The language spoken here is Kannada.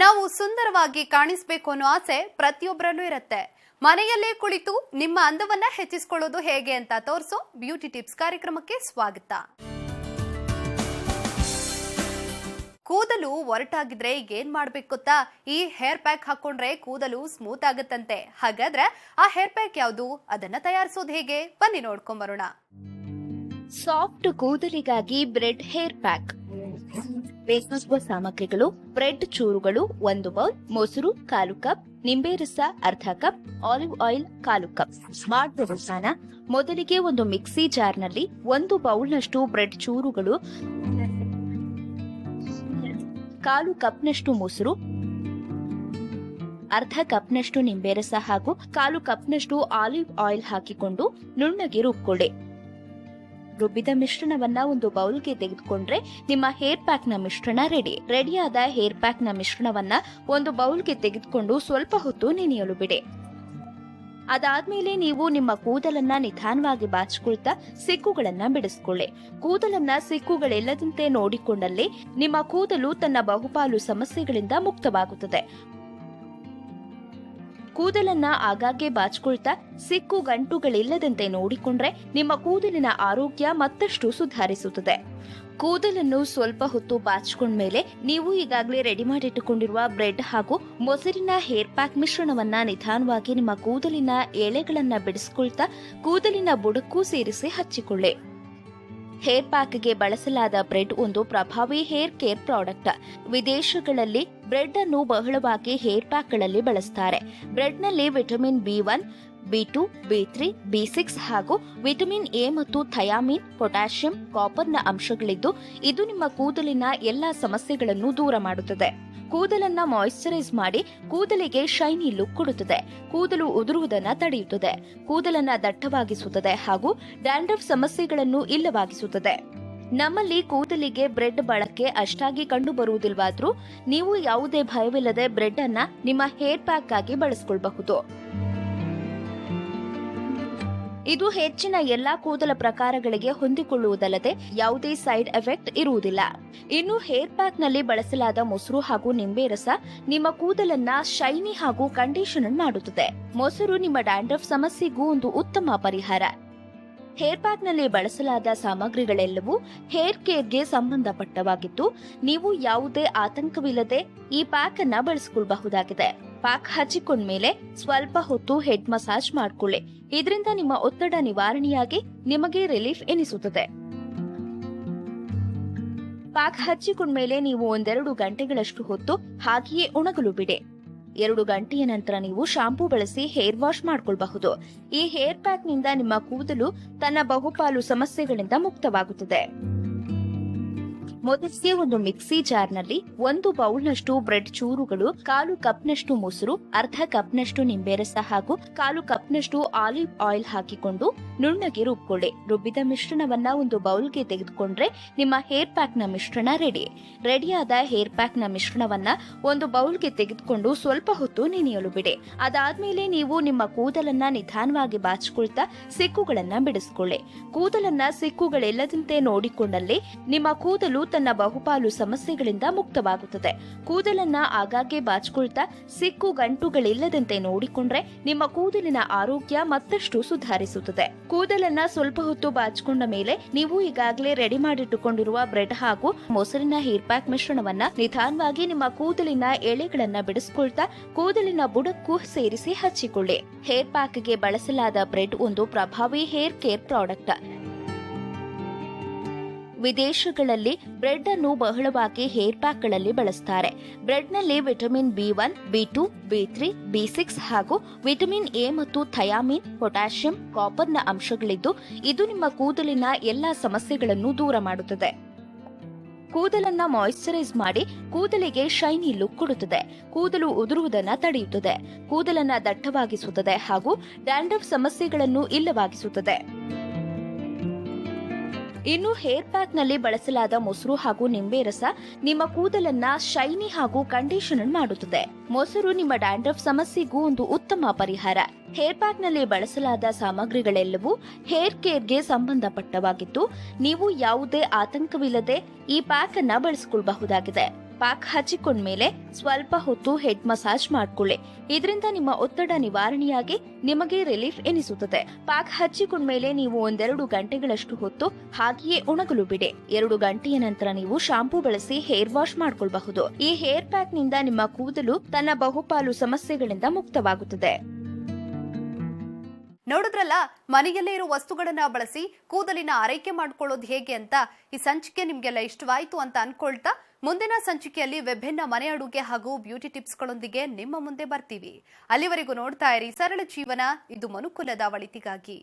ನಾವು ಸುಂದರವಾಗಿ ಕಾಣಿಸಬೇಕು ಅನ್ನೋ ಆಸೆ ಪ್ರತಿಯೊಬ್ಬರಲ್ಲೂ ಇರುತ್ತೆ. ಮನೆಯಲ್ಲೇ ಕುಳಿತು ನಿಮ್ಮ ಅಂದವನ್ನ ಹೆಚ್ಚಿಸಿಕೊಳ್ಳೋದು ಹೇಗೆ ಅಂತ ತೋರಿಸೋ ಬ್ಯೂಟಿ ಟಿಪ್ಸ್ ಕಾರ್ಯಕ್ರಮಕ್ಕೆ ಸ್ವಾಗತ. ಕೂದಲು ಒರಟಾಗಿದ್ರೆ ಏನ್ ಮಾಡ್ಬೇಕು ಗೊತ್ತಾ? ಈ ಹೇರ್ ಪ್ಯಾಕ್ ಹಾಕೊಂಡ್ರೆ ಕೂದಲು ಸ್ಮೂತ್ ಆಗುತ್ತಂತೆ. ಹಾಗಾದ್ರೆ ಆ ಹೇರ್ ಪ್ಯಾಕ್ ಯಾವುದು, ಅದನ್ನ ತಯಾರಿಸೋದು ಹೇಗೆ, ಬನ್ನಿ ನೋಡ್ಕೊಂಡ್ ಬರೋಣ. ಸಾಫ್ಟ್ ಕೂದಲಿಗಾಗಿ ಬ್ರೆಡ್ ಹೇರ್ ಪ್ಯಾಕ್. ಬೇಕಾಗುವ ಸಾಮಗ್ರಿಗಳು: ಬ್ರೆಡ್ ಚೂರುಗಳು 1 ಬೌಲ್, ಮೊಸರು 1/4 ಕಪ್, ನಿಂಬೆ ರಸ ಅರ್ಧ ಕಪ್, ಆಲಿವ್ ಆಯಿಲ್ 1/4 ಕಪ್. ಮಾಡುವ ವಿಧಾನ: ಮೊದಲಿಗೆ ಒಂದು ಮಿಕ್ಸಿ ಜಾರ್ನಲ್ಲಿ 1 ಬೌಲ್ನಷ್ಟು ಬ್ರೆಡ್ ಚೂರುಗಳು, 1/4 ಕಪ್ನಷ್ಟು ಮೊಸರು, ಅರ್ಧ ಕಪ್ನಷ್ಟು ನಿಂಬೆ ರಸ ಹಾಗೂ 1/4 ಕಪ್ನಷ್ಟು ಆಲಿವ್ ಆಯಿಲ್ ಹಾಕಿಕೊಂಡು ನುಣ್ಣಗೆ ರುಬ್ಕೊಳ್ಳಿ. ರುಬ್ಬಿದ ಮಿಶ್ರಣವನ್ನ ಒಂದು ಬೌಲ್ಗೆ ತೆಗೆದುಕೊಂಡ್ರೆ ನಿಮ್ಮ ಹೇರ್ ಪ್ಯಾಕ್ ನ ಮಿಶ್ರಣ ರೆಡಿಯಾದ ಹೇರ್ ಪ್ಯಾಕ್ ನ ಮಿಶ್ರಣವನ್ನ ಒಂದು ಬೌಲ್ಗೆ ತೆಗೆದುಕೊಂಡು ಸ್ವಲ್ಪ ಹೊತ್ತು ನೆನೆಯಲು ಬಿಡಿ. ಅದಾದ್ಮೇಲೆ ನೀವು ನಿಮ್ಮ ಕೂದಲನ್ನ ನಿಧಾನವಾಗಿ ಬಾಚಿಕೊಳ್ತಾ ಸಿಕ್ಕುಗಳನ್ನ ಬಿಡಿಸಿಕೊಳ್ಳಿ. ಕೂದಲನ್ನ ಸಿಕ್ಕುಗಳೆಲ್ಲದಂತೆ ನೋಡಿಕೊಂಡಲ್ಲಿ ನಿಮ್ಮ ಕೂದಲು ತನ್ನ ಬಹುಪಾಲು ಸಮಸ್ಯೆಗಳಿಂದ ಮುಕ್ತವಾಗುತ್ತದೆ. ಕೂದಲನ್ನ ಆಗಾಗ್ಗೆ ಬಾಚಿಕೊಳ್ತಾ ಸಿಕ್ಕು ಗಂಟುಗಳಿಲ್ಲದಂತೆ ನೋಡಿಕೊಂಡ್ರೆ ನಿಮ್ಮ ಕೂದಲಿನ ಆರೋಗ್ಯ ಮತ್ತಷ್ಟು ಸುಧಾರಿಸುತ್ತದೆ. ಕೂದಲನ್ನು ಸ್ವಲ್ಪ ಹೊತ್ತು ಬಾಚಿಕೊಂಡ್ಮೇಲೆ ನೀವು ಈಗಾಗಲೇ ರೆಡಿ ಮಾಡಿಟ್ಟುಕೊಂಡಿರುವ ಬ್ರೆಡ್ ಹಾಗೂ ಮೊಸರಿನ ಹೇರ್ ಪ್ಯಾಕ್ ಮಿಶ್ರಣವನ್ನ ನಿಧಾನವಾಗಿ ನಿಮ್ಮ ಕೂದಲಿನ ಎಳೆಗಳನ್ನ ಬಿಡಿಸಿಕೊಳ್ತಾ ಕೂದಲಿನ ಬುಡಕ್ಕೂ ಸೇರಿಸಿ ಹಚ್ಚಿಕೊಳ್ಳಿ. ಹೇರ್ ಪ್ಯಾಕ್ಗೆ ಬಳಸಲಾದ ಬ್ರೆಡ್ ಒಂದು ಪ್ರಭಾವಿ ಹೇರ್ ಕೇರ್ ಪ್ರಾಡಕ್ಟ್. ವಿದೇಶಗಳಲ್ಲಿ ಬ್ರೆಡ್ ಅನ್ನು ಬಹಳವಾಗಿ ಹೇರ್ ಪ್ಯಾಕ್ಗಳಲ್ಲಿ ಬಳಸ್ತಾರೆ. ಬ್ರೆಡ್ನಲ್ಲಿ vitamin B1, B2, B3, B6 ಹಾಗೂ ವಿಟಮಿನ್ ಎ ಮತ್ತು ಥಯಾಮಿನ್, ಪೊಟ್ಯಾಷಿಯಂ, ಕಾಪರ್ನ ಅಂಶಗಳಿದ್ದು ಇದು ನಿಮ್ಮ ಕೂದಲಿನ ಎಲ್ಲಾ ಸಮಸ್ಯೆಗಳನ್ನು ದೂರ ಮಾಡುತ್ತದೆ. ಕೂದಲನ್ನ ಮಾಯಿಶ್ಚರೈಸ್ ಮಾಡಿ ಕೂದಲಿಗೆ ಶೈನಿ ಲುಕ್ ಕೊಡುತ್ತದೆ. ಕೂದಲು ಉದುರುವುದನ್ನು ತಡೆಯುತ್ತದೆ. ಕೂದಲನ್ನ ದಟ್ಟವಾಗಿಸುತ್ತದೆ ಹಾಗೂ ಡ್ಯಾಂಡ್ರಫ್ ಸಮಸ್ಯೆಗಳನ್ನು ಇಲ್ಲವಾಗಿಸುತ್ತದೆ. ನಮ್ಮಲ್ಲಿ ಕೂದಲಿಗೆ ಬ್ರೆಡ್ ಬಳಕೆ ಅಷ್ಟಾಗಿ ಕಂಡು ಬರುವುದಿಲ್ವಾದ್ರೂ ನೀವು ಯಾವುದೇ ಭಯವಿಲ್ಲದೆ ಬ್ರೆಡ್ ಅನ್ನ ನಿಮ್ಮ ಹೇರ್ ಪ್ಯಾಕ್ ಆಗಿ ಬಳಸಿಕೊಳ್ಳಬಹುದು. ಇದು ಹೆಚ್ಚಿನ ಎಲ್ಲಾ ಕೂದಲ ಪ್ರಕಾರಗಳಿಗೆ ಹೊಂದಿಕೊಳ್ಳುವುದಲ್ಲದೆ ಯಾವುದೇ ಸೈಡ್ ಎಫೆಕ್ಟ್ ಇರುವುದಿಲ್ಲ. ಇನ್ನು ಹೇರ್ ಪ್ಯಾಕ್ ನಲ್ಲಿ ಬಳಸಲಾದ ಮೊಸರು ಹಾಗೂ ನಿಂಬೆ ರಸ ನಿಮ್ಮ ಕೂದಲನ್ನ ಶೈನಿ ಹಾಗೂ ಕಂಡೀಷನ್ ಮಾಡುತ್ತದೆ. ಮೊಸರು ನಿಮ್ಮ ಡ್ಯಾಂಡ್ರಫ್ ಸಮಸ್ಯೆಗೂ ಒಂದು ಉತ್ತಮ ಪರಿಹಾರ. ಹೇರ್ ಪ್ಯಾಕ್ ನಲ್ಲಿ ಬಳಸಲಾದ ಸಾಮಗ್ರಿಗಳೆಲ್ಲವೂ ಹೇರ್ ಕೇರ್ಗೆ ಸಂಬಂಧಪಟ್ಟವಾಗಿದ್ದು ನೀವು ಯಾವುದೇ ಆತಂಕವಿಲ್ಲದೆ ಈ ಪ್ಯಾಕ್ ಅನ್ನ ಬಳಸಿಕೊಳ್ಳಬಹುದಾಗಿದೆ. ಪ್ಯಾಕ್ ಹಚ್ಚಿಕೊಂಡ್ಮೇಲೆ ಸ್ವಲ್ಪ ಹೊತ್ತು ಹೆಡ್ ಮಸಾಜ್ ಮಾಡಿಕೊಳ್ಳಿ. ಇದರಿಂದ ನಿಮ್ಮ ಒತ್ತಡ ನಿವಾರಣೆಯಾಗಿ ನಿಮಗೆ ರಿಲೀಫ್ ಎನಿಸುತ್ತದೆ. ಪ್ಯಾಕ್ ಹಚ್ಚಿಕೊಂಡ್ಮೇಲೆ ನೀವು 1-2 ಗಂಟೆಗಳಷ್ಟು ಹೊತ್ತು ಹಾಗೆಯೇ ಒಣಗಲು ಬಿಡಿ. 2 ಗಂಟೆಯ ನಂತರ ನೀವು ಶಾಂಪೂ ಬಳಸಿ ಹೇರ್ ವಾಶ್ ಮಾಡಿಕೊಳ್ಳಬಹುದು. ಈ ಹೇರ್ ಪ್ಯಾಕ್ ನಿಂದ ನಿಮ್ಮ ಕೂದಲು ತನ್ನ ಬಹುಪಾಲು ಸಮಸ್ಯೆಗಳಿಂದ ಮುಕ್ತವಾಗುತ್ತದೆ. ಮೊದಲಿಗೆ ಒಂದು ಮಿಕ್ಸಿ ಜಾರ್ನಲ್ಲಿ 1 ಬೌಲ್ನಷ್ಟು ಬ್ರೆಡ್ ಚೂರುಗಳು, 1/4 ಕಪ್ನಷ್ಟು ಮೊಸರು, ಅರ್ಧ ಕಪ್ನಷ್ಟು ನಿಂಬೆ ರಸ ಹಾಗೂ 1/4 ಕಪ್ನಷ್ಟು ಆಲಿವ್ ಆಯಿಲ್ ಹಾಕಿಕೊಂಡು ನುಣ್ಣಗೆ ರುಬ್ಕೊಳ್ಳಿ. ರುಬ್ಬಿದ ಮಿಶ್ರಣವನ್ನ ಒಂದು ಬೌಲ್ಗೆ ತೆಗೆದುಕೊಂಡ್ರೆ ನಿಮ್ಮ ಹೇರ್ ಪ್ಯಾಕ್ ನ ಮಿಶ್ರಣ ರೆಡಿಯಾದ ಹೇರ್ ಪ್ಯಾಕ್ ನ ಮಿಶ್ರಣವನ್ನ ಒಂದು ಬೌಲ್ಗೆ ತೆಗೆದುಕೊಂಡು ಸ್ವಲ್ಪ ಹೊತ್ತು ನೆನೆಯಲು ಬಿಡಿ. ಅದಾದ್ಮೇಲೆ ನೀವು ನಿಮ್ಮ ಕೂದಲನ್ನ ನಿಧಾನವಾಗಿ ಬಾಚಿಕೊಳ್ತಾ ಸಿಕ್ಕುಗಳನ್ನ ಬಿಡಿಸಿಕೊಳ್ಳಿ. ಕೂದಲನ್ನ ಸಿಕ್ಕುಗಳೆಲ್ಲದಂತೆ ನೋಡಿಕೊಂಡಲ್ಲಿ ನಿಮ್ಮ ಕೂದಲು ತನ್ನ ಬಹುಪಾಲು ಸಮಸ್ಯೆಗಳಿಂದ ಮುಕ್ತವಾಗುತ್ತದೆ. ಕೂದಲನ್ನ ಆಗಾಗ್ಗೆ ಬಾಚಿಕೊಳ್ತಾ ಸಿಕ್ಕು ಗಂಟುಗಳಿಲ್ಲದಂತೆ ನೋಡಿಕೊಂಡ್ರೆ ನಿಮ್ಮ ಕೂದಲಿನ ಆರೋಗ್ಯ ಮತ್ತಷ್ಟು ಸುಧಾರಿಸುತ್ತದೆ. ಕೂದಲನ್ನ ಸ್ವಲ್ಪ ಹೊತ್ತು ಬಾಚಿಕೊಂಡ ಮೇಲೆ ನೀವು ಈಗಾಗಲೇ ರೆಡಿ ಮಾಡಿಟ್ಟುಕೊಂಡಿರುವ ಬ್ರೆಡ್ ಹಾಗೂ ಮೊಸರಿನ ಹೇರ್ ಪ್ಯಾಕ್ ಮಿಶ್ರಣವನ್ನ ನಿಧಾನವಾಗಿ ನಿಮ್ಮ ಕೂದಲಿನ ಎಳೆಗಳನ್ನ ಬಿಡಿಸಿಕೊಳ್ತಾ ಕೂದಲಿನ ಬುಡಕ್ಕೂ ಸೇರಿಸಿ ಹಚ್ಚಿಕೊಳ್ಳಿ. ಹೇರ್ ಪ್ಯಾಕ್ಗೆ ಬಳಸಲಾದ ಬ್ರೆಡ್ ಒಂದು ಪ್ರಭಾವಿ ಹೇರ್ ಕೇರ್ ಪ್ರಾಡಕ್ಟ್. ವಿದೇಶಗಳಲ್ಲಿ ಬ್ರೆಡ್ ಅನ್ನು ಬಹಳವಾಗಿ ಹೇರ್ ಪ್ಯಾಕ್ಗಳಲ್ಲಿ ಬಳಸ್ತಾರೆ. ಬ್ರೆಡ್ನಲ್ಲಿ vitamin B1, B2, B3, B6 ಹಾಗೂ ವಿಟಮಿನ್ ಎ ಮತ್ತು ಥಯಾಮಿನ್, ಪೊಟ್ಯಾಷಿಯಂ, ಕಾಪರ್ನ ಅಂಶಗಳಿದ್ದು ಇದು ನಿಮ್ಮ ಕೂದಲಿನ ಎಲ್ಲಾ ಸಮಸ್ಯೆಗಳನ್ನು ದೂರ ಮಾಡುತ್ತದೆ. ಕೂದಲನ್ನ ಮಾಯಿಶ್ಚರೈಸ್ ಮಾಡಿ ಕೂದಲಿಗೆ ಶೈನಿ ಲುಕ್ ಕೊಡುತ್ತದೆ. ಕೂದಲು ಉದುರುವುದನ್ನು ತಡೆಯುತ್ತದೆ. ಕೂದಲನ್ನ ದಟ್ಟವಾಗಿಸುತ್ತದೆ ಹಾಗೂ ಡ್ಯಾಂಡ್ರಫ್ ಸಮಸ್ಯೆಗಳನ್ನು ಇಲ್ಲವಾಗಿಸುತ್ತದೆ. ಇನ್ನು ಹೇರ್ ಪ್ಯಾಕ್ ನಲ್ಲಿ ಬಳಸಲಾದ ಮೊಸರು ಹಾಗೂ ನಿಂಬೆ ರಸ ನಿಮ್ಮ ಕೂದಲನ್ನ ಶೈನಿ ಹಾಗೂ ಕಂಡೀಷನ್ ಮಾಡುತ್ತದೆ. ಮೊಸರು ನಿಮ್ಮ ಡ್ಯಾಂಡ್ರಫ್ ಸಮಸ್ಯೆಗೂ ಒಂದು ಉತ್ತಮ ಪರಿಹಾರ. ಹೇರ್ ಪ್ಯಾಕ್ ನಲ್ಲಿ ಬಳಸಲಾದ ಸಾಮಗ್ರಿಗಳೆಲ್ಲವೂ ಹೇರ್ ಕೇರ್ಗೆ ಸಂಬಂಧಪಟ್ಟವಾಗಿದ್ದು ನೀವು ಯಾವುದೇ ಆತಂಕವಿಲ್ಲದೆ ಈ ಪ್ಯಾಕ್ ಅನ್ನ ಬಳಸಿಕೊಳ್ಳಬಹುದಾಗಿದೆ. ಪ್ಯಾಕ್ ಹಚ್ಚಿಕೊಂಡ್ಮೇಲೆ ಸ್ವಲ್ಪ ಹೊತ್ತು ಹೆಡ್ ಮಸಾಜ್ ಮಾಡ್ಕೊಳ್ಳಿ. ಇದರಿಂದ ನಿಮ್ಮ ಒತ್ತಡ ನಿವಾರಣೆಯಾಗಿ ನಿಮಗೆ ರಿಲೀಫ್ ಎನಿಸುತ್ತದೆ. ಪ್ಯಾಕ್ ಹಚ್ಚಿಕೊಂಡ್ಮೇಲೆ ನೀವು 1-2 ಗಂಟೆಗಳಷ್ಟು ಹೊತ್ತು ಹಾಗೆಯೇ ಒಣಗಲು ಬಿಡಿ. 2 ಗಂಟೆಯ ನಂತರ ನೀವು ಶಾಂಪೂ ಬಳಸಿ ಹೇರ್ ವಾಶ್ ಮಾಡ್ಕೊಳ್ಬಹುದು. ಈ ಹೇರ್ ಪ್ಯಾಕ್ ನಿಂದ ನಿಮ್ಮ ಕೂದಲು ತನ್ನ ಬಹುಪಾಲು ಸಮಸ್ಯೆಗಳಿಂದ ಮುಕ್ತವಾಗುತ್ತದೆ. ನೋಡಿದ್ರಲ್ಲ, ಮನೆಯಲ್ಲೇ ಇರೋ ವಸ್ತುಗಳನ್ನ ಬಳಸಿ ಕೂದಲಿನ ಆರೈಕೆ ಮಾಡ್ಕೊಳ್ಳೋದು ಹೇಗೆ ಅಂತ. ಈ ಸಂಚಿಕೆ ನಿಮ್ಗೆಲ್ಲ ಇಷ್ಟವಾಯ್ತು ಅಂತ ಅನ್ಕೊಳ್ತಾ ಮುಂದಿನ ಸಂಚಿಕೆಯಲ್ಲಿ ವಿಭಿನ್ನ ಮನೆ ಅಡುಗೆ ಹಾಗೂ ಬ್ಯೂಟಿ ಟಿಪ್ಸ್ಗಳೊಂದಿಗೆ ನಿಮ್ಮ ಮುಂದೆ ಬರ್ತೀವಿ. ಅಲ್ಲಿವರೆಗೂ ನೋಡ್ತಾ ಇರಿ ಸರಳ ಜೀವನ, ಇದು ಮನುಕುಲದ ಒಳಿತಿಗಾಗಿ.